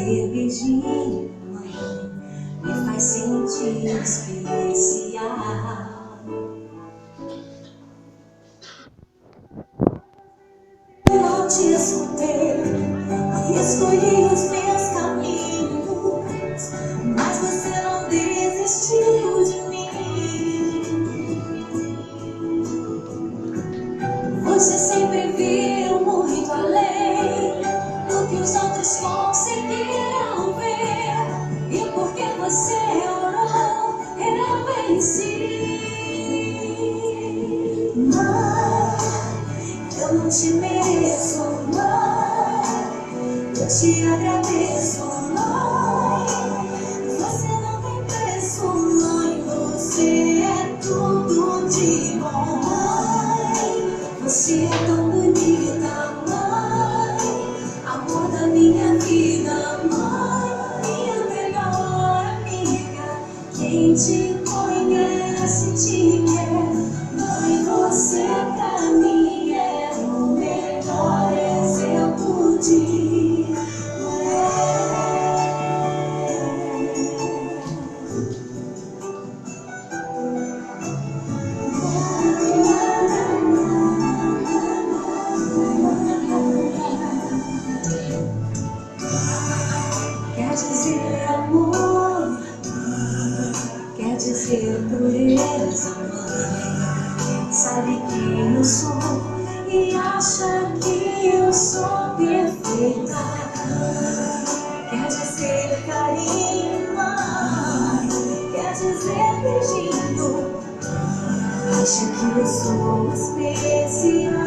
Ser virgem, mãe, me faz sentir especial. Eu não te escutei e escolhi os meus caminhos, mas você não desistiu de mim. Você sempre viu muito além do que os outros conseguiram ver, e porque você orou, eu venci. Mãe, eu não te mereço, mãe, eu te agradeço, mãe. Você não tem preço, mãe, você é tudo de bom, mãe. Você é tão bonita, mãe, amor da minha vida, mãe, minha melhor amiga. Quem te conhece te quer, mãe, você pra mim é o melhor exemplo de mulher. Quer dizer amor, quer dizer pureza, mãe. Sabe quem eu sou e acha que eu sou perfeita. Quer dizer carinho, mãe, quer dizer beijinho. Acha que eu sou especial.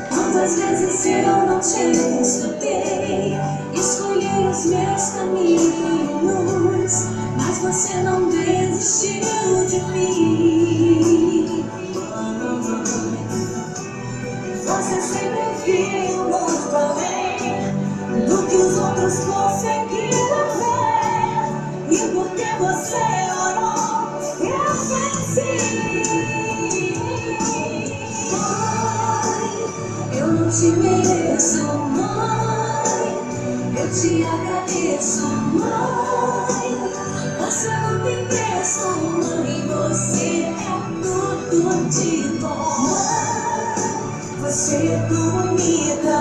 Quantas vezes eu não te escutei, escolhi os meus caminhos, mas você não desistiu de mim. Você sempre viu muito além do que os outros conseguiram ver, e porque você orou, eu venci. Eu não te mereço, mãe, eu te agradeço, mãe. Você não tem preço, mãe, você é tudo de bom, mãe. Você é tão bonita,